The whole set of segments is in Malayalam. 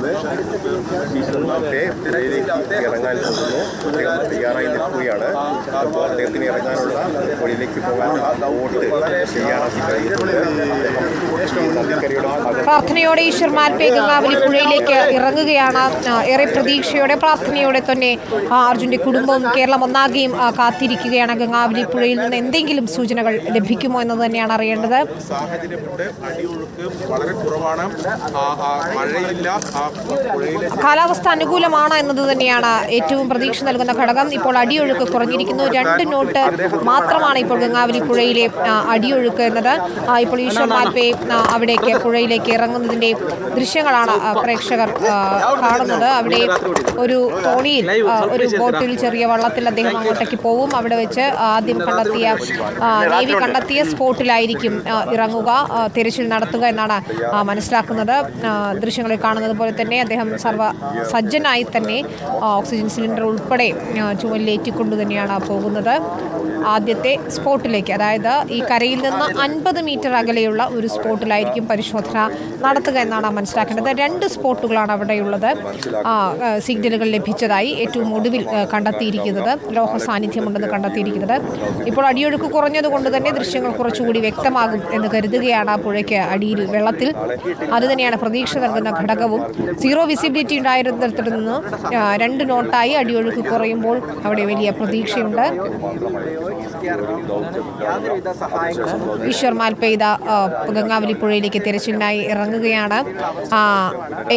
പറയുന്നത് ഇറങ്ങാൻ പോകുന്നു. അദ്ദേഹം തയ്യാറായി നിൽക്കുകയാണ്. അപ്പോൾ അദ്ദേഹത്തിന് ഇറങ്ങാനുള്ള പുഴയിലേക്ക് പോകാനുള്ള വോട്ട് തയ്യാറാക്കി കഴിഞ്ഞിട്ടുണ്ട്. പ്രാർത്ഥനയോടെ ഈശ്വർ മാൽപേ ഗംഗാവലി പുഴയിലേക്ക് ഇറങ്ങുകയാണ്. ഏറെ പ്രതീക്ഷയോടെ പ്രാർത്ഥനയോടെ തന്നെ അർജുൻ്റെ കുടുംബവും കേരളം ഒന്നാകെയും കാത്തിരിക്കുകയാണ്. ഗംഗാവലി പുഴയിൽ നിന്ന് എന്തെങ്കിലും സൂചനകൾ ലഭിക്കുമോ എന്നത് തന്നെയാണ് അറിയേണ്ടത്. കാലാവസ്ഥ അനുകൂലമാണ് എന്നത് തന്നെയാണ് ഏറ്റവും പ്രതീക്ഷ നൽകുന്ന ഘടകം. ഇപ്പോൾ അടിയൊഴുക്ക് കുറഞ്ഞിരിക്കുന്നു. 2 നോട്ട് മാത്രമാണ് ഇപ്പോൾ ഗംഗാവലി പുഴയിലെ അടിയൊഴുക്ക് എന്നത്. ഇപ്പോൾ ഈശ്വർ മാൽപേ അവിടേക്ക് പുഴയിലേക്ക് ഇറങ്ങുന്നതിൻ്റെ ദൃശ്യങ്ങളാണ് പ്രേക്ഷകർ കാണുന്നത്. അവിടെ ഒരു തോണിയിൽ ഒരു ബോട്ടിൽ ചെറിയ വള്ളത്തിൽ അദ്ദേഹം അങ്ങോട്ടേക്ക് പോകും. അവിടെ വെച്ച് ആദ്യം നേവി കണ്ടെത്തിയ സ്പോട്ടിലായിരിക്കും ഇറങ്ങുക, തിരച്ചിൽ നടത്തുക എന്നാണ് മനസ്സിലാക്കുന്നത്. ദൃശ്യങ്ങളിൽ കാണുന്നത് പോലെ തന്നെ അദ്ദേഹം സജ്ജനായി തന്നെ ഓക്സിജൻ സിലിണ്ടർ ഉൾപ്പെടെ ചുമലിലേറ്റിക്കൊണ്ട് തന്നെയാണ് പോകുന്നത് ആദ്യത്തെ സ്പോട്ടിലേക്ക്. അതായത് ഈ കരയിൽ നിന്ന് 50 മീറ്റർ അകലെയുള്ള ഒരു സ്പോട്ടിലായിരിക്കും പരിശോധന നടത്തുക എന്നാണ് മനസ്സിലാക്കേണ്ടത്. 2 സ്പോട്ടുകളാണ് അവിടെയുള്ളത്. സിഗ്നലുകൾ ലഭിച്ചതായി ഏറ്റവും ഒടുവിൽ കണ്ടെത്തിയിരിക്കുന്നത്, ലോഹ സാന്നിധ്യമുണ്ടെന്ന് കണ്ടെത്തിയിരിക്കുന്നത്. ഇപ്പോൾ അടിയൊഴുക്ക് കുറഞ്ഞതുകൊണ്ട് തന്നെ ദൃശ്യങ്ങൾ കുറച്ചുകൂടി വ്യക്തമാകും എന്ന് കരുതുകയാണ് പുഴയ്ക്ക് അടിയിൽ വെള്ളത്തിൽ. അതുതന്നെയാണ് പ്രതീക്ഷ നൽകുന്ന ഘടകവും. 0 വിസിബിലിറ്റി ഉണ്ടായിരുന്നിടത്തു നിന്ന് 2 നോട്ടായി അടിയൊഴുക്ക് കുറയുമ്പോൾ അവിടെ വലിയ പ്രതീക്ഷയുണ്ട്. ഈശ്വർ മാൽപേ ഗംഗാവലി പുഴയിലേക്ക് തിരച്ചിലിനായി ഇറങ്ങുകയാണ്.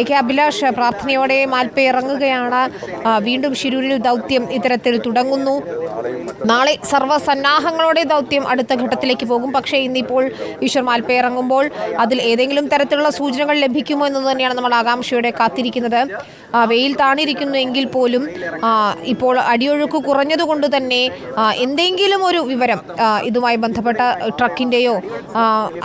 AK അഭിലാഷ്, പ്രാർത്ഥനയോടെ മാൽപേ ഇറങ്ങുകയാണ്. വീണ്ടും ശിരൂരിൽ ദൗത്യം ഇത്തരത്തിൽ തുടങ്ങുന്നു. നാളെ സർവ്വസന്നാഹങ്ങളോടെ ദൗത്യം അടുത്ത ഘട്ടത്തിലേക്ക് പോകും. പക്ഷേ ഇന്നിപ്പോൾ ഈശ്വർ മാൽപേ ഇറങ്ങുമ്പോൾ അതിൽ ഏതെങ്കിലും തരത്തിലുള്ള സൂചനകൾ ലഭിക്കുമോ എന്നത് തന്നെയാണ് നമ്മൾ ആകാംക്ഷയോടെ കാത്തിരിക്കുന്നത്. വെയിൽ താണിരിക്കുന്നു എങ്കിൽ പോലും ഇപ്പോൾ അടിയൊഴുക്ക് കുറഞ്ഞതുകൊണ്ട് തന്നെ എന്തെങ്കിലും ഒരു വിവരം ഇതുമായി ബന്ധപ്പെട്ട ട്രക്കിൻ്റെയോ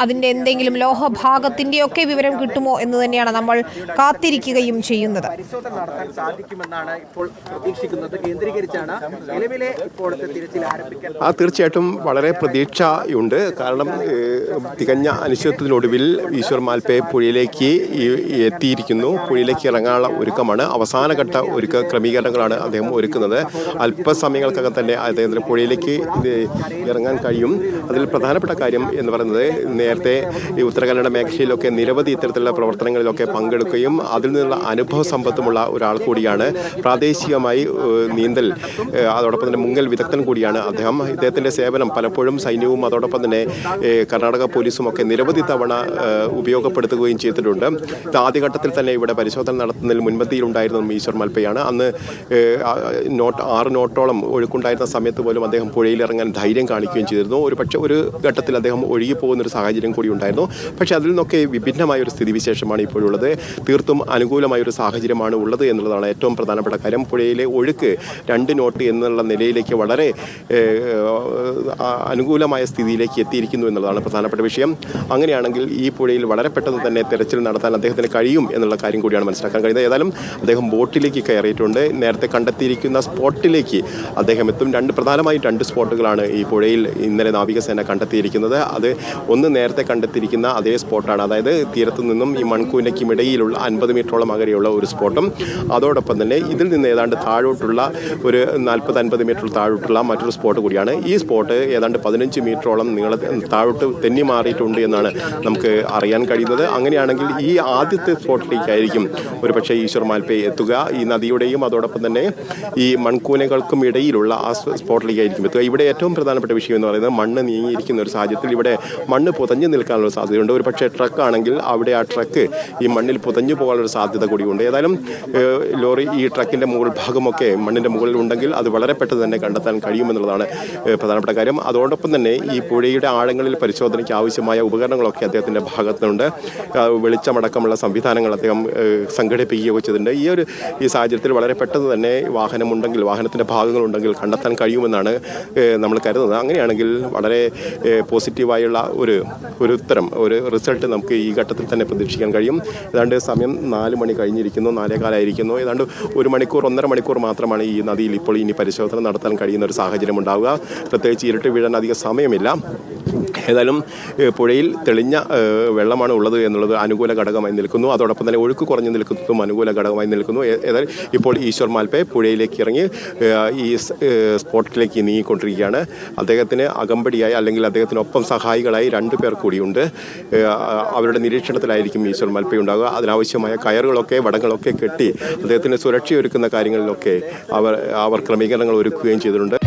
അതിൻ്റെ എന്തെങ്കിലും ലോഹഭാഗത്തിൻ്റെയോ ഒക്കെ വിവരം കിട്ടുമോ എന്ന് തന്നെയാണ് നമ്മൾ കാത്തിരിക്കുകയും ചെയ്യുന്നത്. പരിശോധന നടത്താൻ സാധിക്കുമെന്നാണ് ഇപ്പോൾ പ്രതീക്ഷിക്കുന്നത്. കേന്ദ്രീകരിച്ചാണ് നിലവിലെ ഇപ്പോഴത്തെ തിരച്ചിൽ ആരംഭിക്കാൻ. തീർച്ചയായിട്ടും വളരെ പ്രതീക്ഷയുണ്ട്. കാരണം തികഞ്ഞ അനിശ്ചിതത്വത്തിനൊടുവിൽ ഈശ്വർ മാൽപേ പുഴയിലേക്ക് എത്തിയിരിക്കുന്നു. പുഴയിലേക്ക് ഇറങ്ങാനുള്ള ഒരുക്കമാണ്. അവസാനഘട്ട ക്രമീകരണങ്ങളാണ് അദ്ദേഹം ഒരുക്കുന്നത്. അല്പസമയങ്ങൾക്കകം തന്നെ അദ്ദേഹത്തിന് പുഴയിലേക്ക് ഇറങ്ങാൻ കഴിയും. അതിൽ പ്രധാനപ്പെട്ട കാര്യം എന്ന് പറയുന്നത്, നേരത്തെ ഈ ഉത്തരകന്നഡ മേഖലയിലൊക്കെ നിരവധി ഇത്തരത്തിലുള്ള പ്രവർത്തനങ്ങളിലൊക്കെ പങ്കെടുക്കുകയും അതിൽ നിന്നുള്ള അനുഭവ സമ്പത്തുമുള്ള ഒരാൾ കൂടിയാണ്. പ്രാദേശികമായി നീന്തൽ, അതോടൊപ്പം തന്നെ മുങ്ങൽ വിദഗ്ധൻ കൂടിയാണ് അദ്ദേഹം. ഇദ്ദേഹത്തിൻ്റെ സേവനം പലപ്പോഴും സൈന്യവും അതോടൊപ്പം തന്നെ കർണാടക പോലീസും ഒക്കെ നിരവധി തവണ ഉപയോഗപ്പെടുത്തുകയും ചെയ്തിട്ടുണ്ട്. ഇത് ആദ്യഘട്ടത്തിൽ തന്നെ ഇവിടെ പരിശോധന നടത്തുന്നതിൽ മുൻപന്തിയിലുണ്ടായിരുന്നതും ഈശ്വർ മാൽപേയാണ്. അന്ന് 6 നോട്ടോളം ഒഴുക്കുണ്ടായിരുന്ന സമയത്ത് പോലും അദ്ദേഹം പുഴയിലിറങ്ങാൻ ധൈര്യം കാണിക്കുകയും ചെയ്തിരുന്നു. ഒരു ഘട്ടത്തിൽ അദ്ദേഹം ഒഴുകിപ്പോകുന്നൊരു സാഹചര്യം കൂടി ഉണ്ടായിരുന്നു. പക്ഷേ അതിൽ നിന്നൊക്കെ വിഭിന്നമായൊരു സ്ഥിതിവിശേഷമാണ് ഇപ്പോഴുള്ളത്. തീർത്തും അനുകൂലമായൊരു സാഹചര്യമാണ് ഉള്ളത് എന്നുള്ളതാണ് ഏറ്റവും പ്രധാനപ്പെട്ട കാര്യം. പുഴയിലെ ഒഴുക്ക് 2 നോട്ട് എന്നുള്ള നിലയിലേക്ക് വളരെ അനുകൂലമായ സ്ഥിതിയിലേക്ക് എത്തിയിരിക്കുന്നു എന്നുള്ളതാണ് പ്രധാനപ്പെട്ട വിഷയം. അങ്ങനെയാണെങ്കിൽ ഈ പുഴയിൽ വളരെ പെട്ടെന്ന് തന്നെ തെരച്ചിൽ നടത്താൻ അദ്ദേഹത്തിന് കഴിയും എന്നുള്ള കാര്യം കൂടിയാണ് മനസ്സിലാക്കാൻ കഴിയുന്നത്. ഏതായാലും അദ്ദേഹം ബോട്ടിലേക്ക് കയറിയിട്ടുണ്ട്. നേരത്തെ കണ്ടെത്തിയിരിക്കുന്ന സ്പോട്ടിലേക്ക് അദ്ദേഹം എത്തും. പ്രധാനമായും 2 സ്പോട്ടുകളാണ് ഈ പുഴയിൽ ഇന്നലെ നാവികസേന കണ്ടെത്തിയിരിക്കുന്നത്. അത് ഒന്ന് നേരത്തെ കണ്ടെത്തിയിരിക്കുന്ന അതേ സ്പോട്ടാണ്. അതായത് തീരത്തു നിന്നും ഈ മൺകൂനയ്ക്കും ഇടയിലുള്ള 50 മീറ്ററോളം അകലെയുള്ള ഒരു സ്പോട്ടും അതോടൊപ്പം തന്നെ ഇതിൽ നിന്ന് ഏതാണ്ട് താഴോട്ടുള്ള ഒരു 40-50 മീറ്റർ താഴോട്ടുള്ള മറ്റൊരു സ്പോട്ട് കൂടിയാണ്. ഈ സ്പോട്ട് ഏതാണ്ട് 15 മീറ്ററോളം താഴോട്ട് തെന്നി മാറിയിട്ടുണ്ട് എന്നാണ് നമുക്ക് അറിയാൻ കഴിയുന്നത്. അങ്ങനെയാണെങ്കിൽ ഈ ആദ്യത്തെ സ്പോട്ടിലേക്കായിരിക്കും ഒരു പക്ഷേ ഈശ്വർ മാൽപേ എത്തുക. ഈ നദിയുടെയും അതോടൊപ്പം തന്നെ ഈ മൺകൂനകൾക്കും ഇടയിലുള്ള ആ സ്പോട്ടിലേക്കായിരിക്കും എത്തുക. ഇവിടെ ഏറ്റവും പ്രധാനപ്പെട്ട വിഷയം എന്ന് പറയുന്നത് മണ്ണ് നീങ്ങിയിരിക്കുന്ന ഒരു സാഹചര്യത്തിൽ ഇവിടെ മണ്ണ് പുതഞ്ഞു നിൽക്കാനുള്ള സാധ്യതയുണ്ട്. ഒരു പക്ഷേ ട്രക്കാണെങ്കിൽ അവിടെ ആ ട്രക്ക് ഈ മണ്ണിൽ പുതഞ്ഞു പോകാനുള്ള സാധ്യത കൂടിയുണ്ട്. ഏതായാലും ലോറി ഈ ട്രക്കിൻ്റെ മുകൾ ഭാഗമൊക്കെ മണ്ണിൻ്റെ മുകളിൽ ഉണ്ടെങ്കിൽ അത് വളരെ പെട്ടെന്ന് തന്നെ കണ്ടെത്താൻ കഴിയുമെന്നുള്ളതാണ് പ്രധാനപ്പെട്ട കാര്യം. അതോടൊപ്പം തന്നെ ഈ പുഴയുടെ ആഴങ്ങളിൽ പരിശോധനയ്ക്ക് ആവശ്യമായ ഉപകരണങ്ങളൊക്കെ അദ്ദേഹത്തിൻ്റെ ഭാഗത്തുനിന്നുണ്ട്. വെളിച്ചമടക്കമുള്ള സംവിധാനങ്ങൾ അദ്ദേഹം സംഘടിപ്പിക്കുകയൊക്കെ ചെയ്തിട്ടുണ്ട്. ഈ സാഹചര്യത്തിൽ വളരെ പെട്ടെന്ന് തന്നെ വാഹനമുണ്ടെങ്കിൽ, വാഹനത്തിൻ്റെ ഭാഗങ്ങളുണ്ടെങ്കിൽ കണ്ടെത്താൻ കഴിയുമെന്നാണ് നമ്മൾ കരുതുന്നത്. അങ്ങനെയാണെങ്കിൽ വളരെ പോസിറ്റീവായുള്ള ഒരു ഉത്തരം, ഒരു റിസൾട്ട് നമുക്ക് ഈ ഘട്ടത്തിൽ തന്നെ പ്രതീക്ഷിക്കാൻ കഴിയും. ഏതാണ്ട് സമയം 4 മണി കഴിഞ്ഞിരിക്കുന്നു, 4:15 ഏതാണ്ട് 1 മണിക്കൂർ 1.5 മണിക്കൂർ മാത്രമാണ് ഈ നദിയിൽ ഇപ്പോൾ ഇനി പരിശോധന നടത്താൻ കഴിയുന്ന ഒരു സാഹചര്യം ഉണ്ടാവുക. പ്രത്യേകിച്ച് ഇരുട്ട് വീഴാൻ അധികം സമയമില്ല. ഏതായാലും പുഴയിൽ തെളിഞ്ഞ വെള്ളമാണ് ഉള്ളത് എന്നുള്ളത് അനുകൂല ഘടകമായി നിൽക്കുന്നു. അതോടൊപ്പം തന്നെ ഒഴുക്ക് കുറഞ്ഞു നിൽക്കുന്നതും അനുകൂല ഘടകമായി നിൽക്കുന്നു. ഏതായാലും ഇപ്പോൾ ഈശ്വർ മാൽപ്പെ പുഴയിലേക്ക് ഇറങ്ങി ഈ സ്പോട്ടിലേക്ക് നീങ്ങിക്കൊണ്ടിരിക്കുകയാണ്. അദ്ദേഹത്തിന് അകമ്പടിയായി അല്ലെങ്കിൽ അദ്ദേഹത്തിനൊപ്പം സഹായികളായി 2 പേർ കൂടിയുണ്ട്. അവരുടെ നിരീക്ഷണത്തിലായിരിക്കും ഈശ്വർ മാൽപ്പെ ഉണ്ടാകുക. അതിനാവശ്യമായ കയറുകളൊക്കെ വടങ്ങളൊക്കെ കെട്ടി അദ്ദേഹത്തിന് സുരക്ഷയൊരുക്കുന്ന കാര്യങ്ങളിലൊക്കെ അവർ ക്രമീകരണങ്ങൾ ഒരുക്കുകയും ചെയ്തിട്ടുണ്ട്.